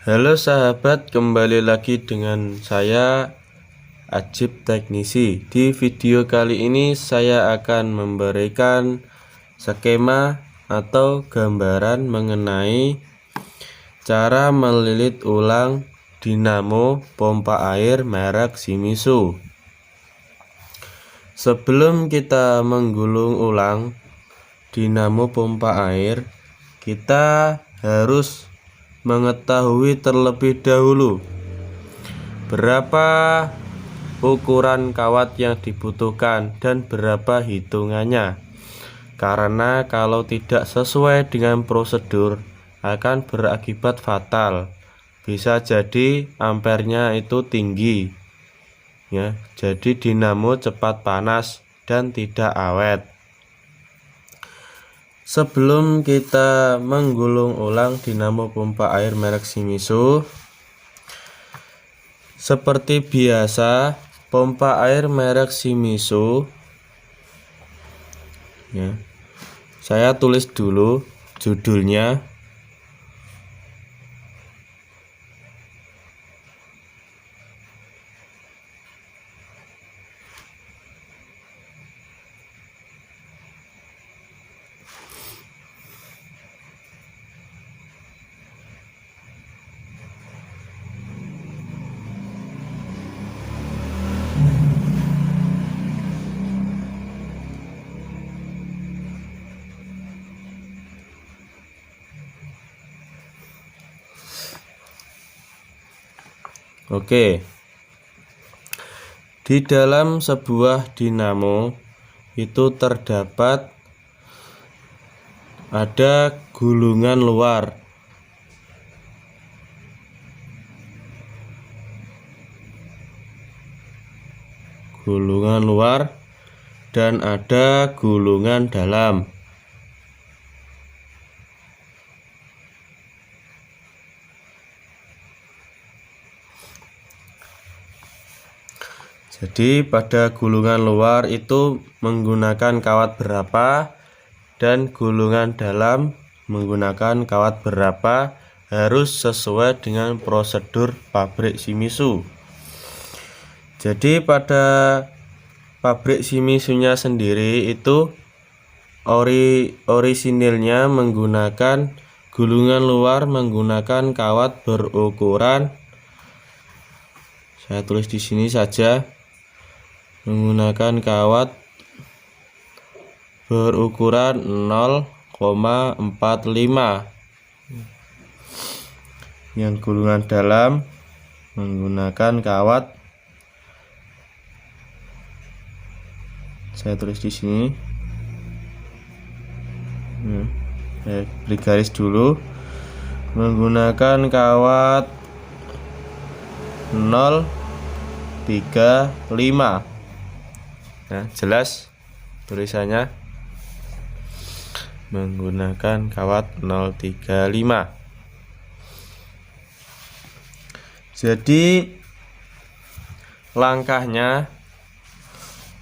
Halo sahabat, kembali lagi dengan saya Ajib Teknisi. Di video kali ini saya akan memberikan skema atau gambaran mengenai cara melilit ulang dinamo pompa air merek Shimizu. Sebelum kita menggulung ulang dinamo pompa air, kita harus mengetahui terlebih dahulu berapa ukuran kawat yang dibutuhkan dan berapa hitungannya, karena kalau tidak sesuai dengan prosedur akan berakibat fatal. Bisa jadi ampernya itu tinggi ya, jadi dinamo cepat panas dan tidak awet. Sebelum kita menggulung ulang dinamo pompa air merek Shimizu, seperti biasa pompa air merek Shimizu ya, saya tulis dulu judulnya. Oke, di dalam sebuah dinamo itu terdapat ada gulungan luar. Gulungan luar dan ada gulungan dalam. Jadi pada gulungan luar itu menggunakan kawat berapa dan gulungan dalam menggunakan kawat berapa, harus sesuai dengan prosedur pabrik Shimizu. Jadi pada pabrik Shimizu-nya sendiri itu orisinilnya menggunakan gulungan luar menggunakan kawat berukuran, saya tulis di sini saja, menggunakan kawat berukuran 0,45. Yang gulungan dalam menggunakan kawat, saya tulis di sini. Saya beri garis dulu, menggunakan kawat 0,35. Nah, jelas tulisannya menggunakan kawat 0,35. Jadi langkahnya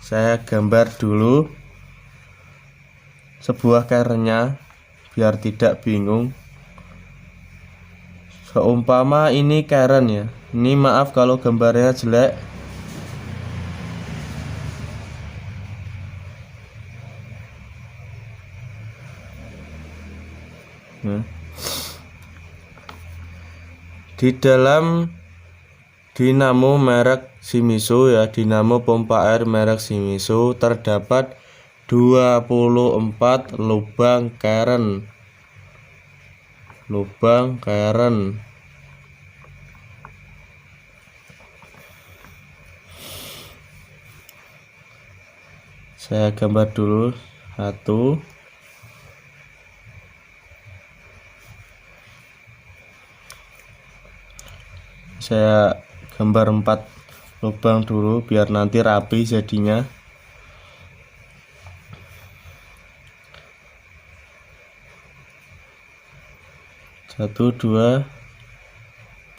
saya gambar dulu sebuah kerennya biar tidak bingung. Seumpama ini keren ya, ini maaf kalau gambarnya jelek. Di dalam dinamo merek Shimizu ya, dinamo pompa air merek Shimizu terdapat 24 lubang keren. Saya gambar dulu satu. Saya gambar 4 lubang dulu biar nanti rapi jadinya. Satu, dua,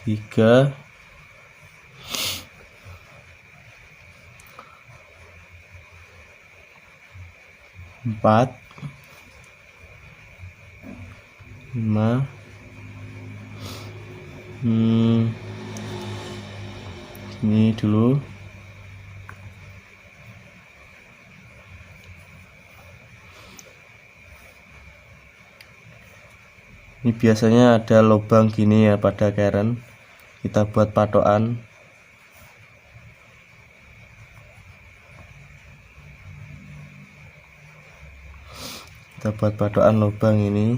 tiga, empat, 5, Ini dulu. Ini biasanya ada lubang gini ya pada keren. Kita buat patokan. Kita buat patokan lubang ini.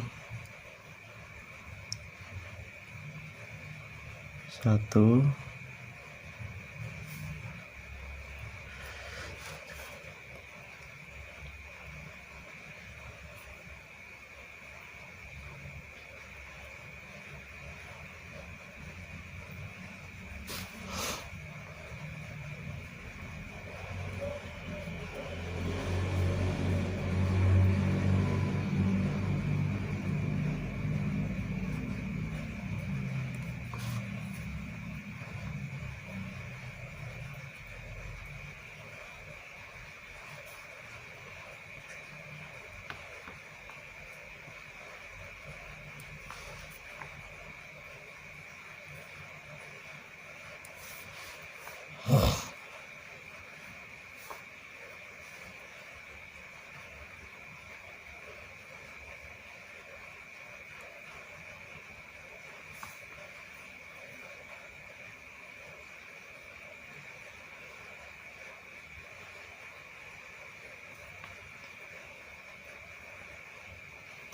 1.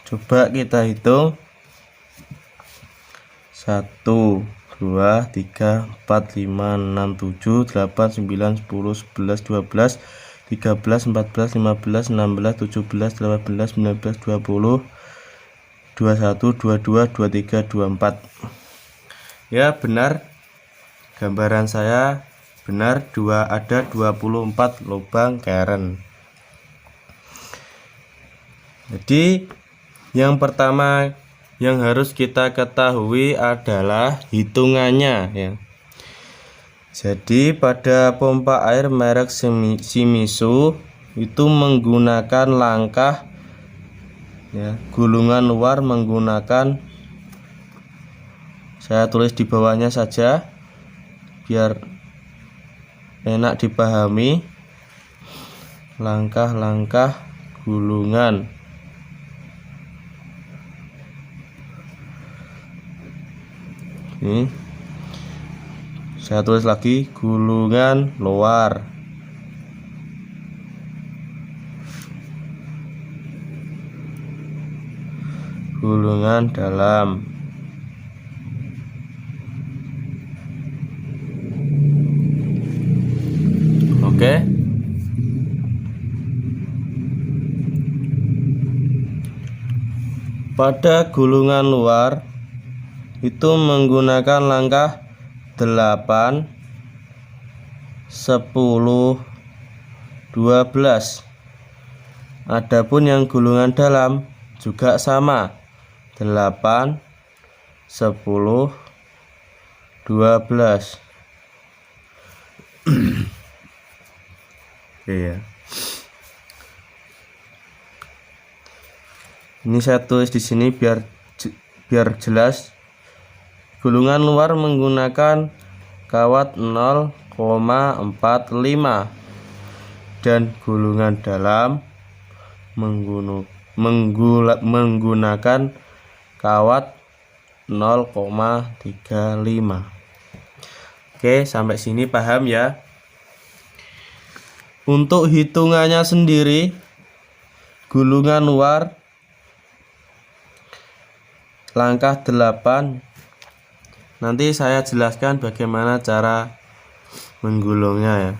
Coba kita hitung. 1, 2, 3, 4, 5, 6, 7, 8, 9, 10, 11, 12, 13, 14, 15, 16, 17, 18, 19, 20, 21, 22, 23, 24. Ya benar, gambaran saya benar, ada 24 lubang keren. Jadi yang pertama yang harus kita ketahui adalah hitungannya ya. Jadi pada pompa air merek Shimizu itu menggunakan langkah ya, gulungan luar menggunakan, saya tulis di bawahnya saja biar enak dipahami, langkah-langkah gulungan. Ini saya tulis lagi, gulungan luar, gulungan dalam. Oke. Pada gulungan luar itu menggunakan langkah 8, 10, 12. Adapun yang gulungan dalam juga sama, 8, 10, 12. Oke ya. Ini saya tulis di sini biar jelas. Gulungan luar menggunakan kawat 0,45 dan gulungan dalam menggunakan kawat 0,35. Oke, sampai sini paham ya. Untuk hitungannya sendiri, gulungan luar langkah 8. Nanti saya jelaskan bagaimana cara menggulungnya ya.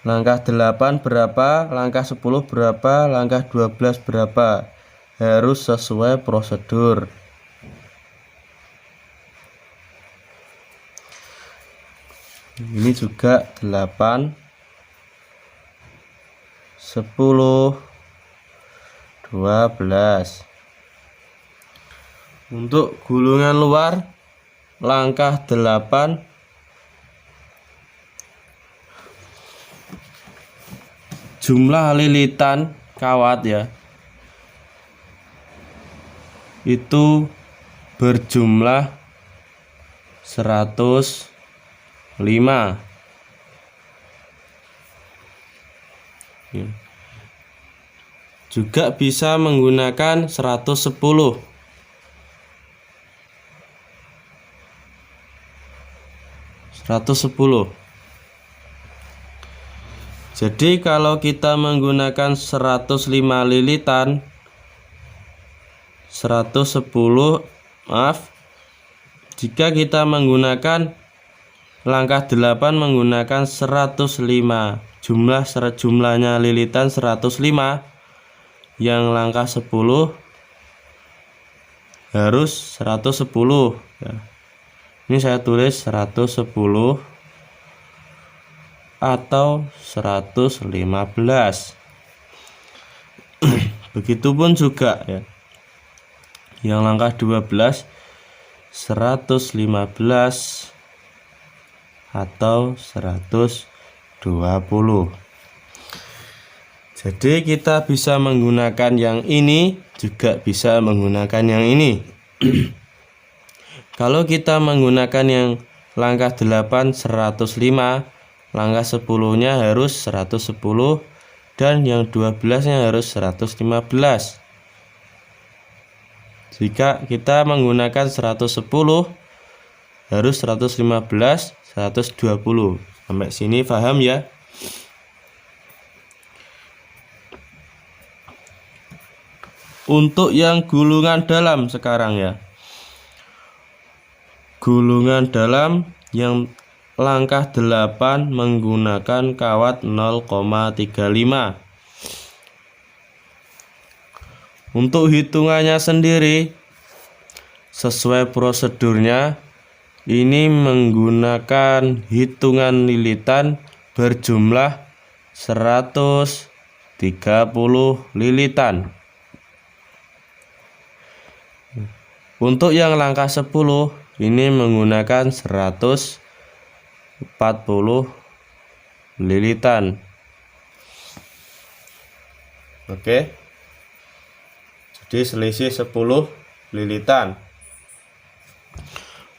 Langkah 8 berapa, langkah 10 berapa, langkah 12 berapa. Harus sesuai prosedur. Ini juga 8, 10, 12. Untuk gulungan luar langkah 8 jumlah lilitan kawat ya itu berjumlah 105. Ya. Juga bisa menggunakan 110. Jadi kalau kita menggunakan 105 lilitan, 110, jika kita menggunakan langkah 8 menggunakan 105, jumlahnya lilitan 105, yang langkah 10 harus 110 ya. Ini saya tulis 110 atau 115. Begitupun juga ya. Yang langkah 12 115 atau 120. Jadi kita bisa menggunakan yang ini, juga bisa menggunakan yang ini. Kalau kita menggunakan yang langkah 8 105, langkah 10-nya harus 110, dan yang 12-nya harus 115. Jika kita menggunakan 110 harus 115, 120. Sampai sini paham ya? Untuk yang gulungan dalam sekarang ya. Gulungan dalam yang langkah 8 menggunakan kawat 0,35. Untuk hitungannya sendiri sesuai prosedurnya, ini menggunakan hitungan lilitan berjumlah 130 lilitan. Untuk yang langkah 10 ini menggunakan 140 lilitan. Oke. Jadi selisih 10 lilitan.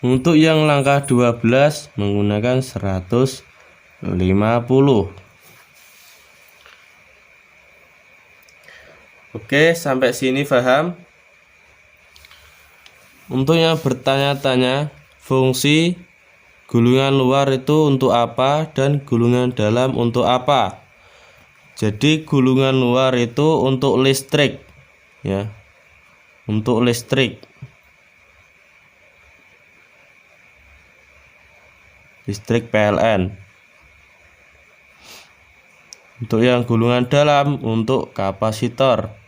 Untuk yang langkah 12 menggunakan 150. Oke, sampai sini paham? Untuk yang bertanya-tanya, fungsi gulungan luar itu untuk apa dan gulungan dalam untuk apa? Jadi gulungan luar itu untuk listrik ya. Untuk listrik PLN. Untuk yang gulungan dalam untuk kapasitor.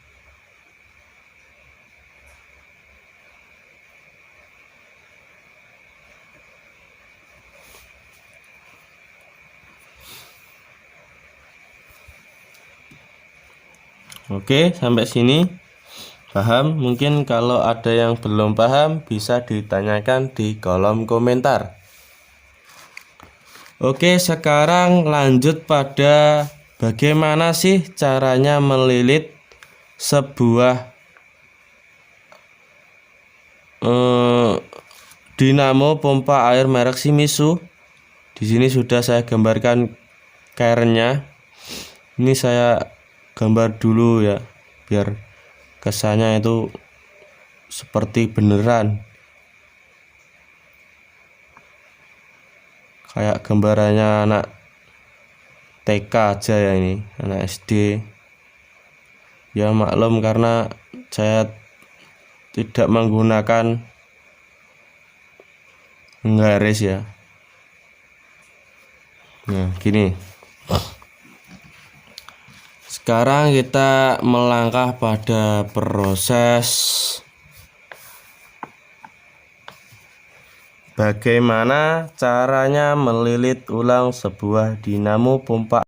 Oke, sampai sini paham? Mungkin kalau ada yang belum paham bisa ditanyakan di kolom komentar. Oke, sekarang lanjut pada bagaimana sih caranya melilit sebuah dinamo pompa air merek Shimizu. Di sini sudah saya gambarkan kerennya. Ini saya gambar dulu ya, biar kesannya itu seperti beneran, kayak gambarannya anak TK aja ya, ini anak SD ya. Maklum karena saya tidak menggunakan garis ya. Nah gini, sekarang kita melangkah pada proses bagaimana caranya melilit ulang sebuah dinamo pompa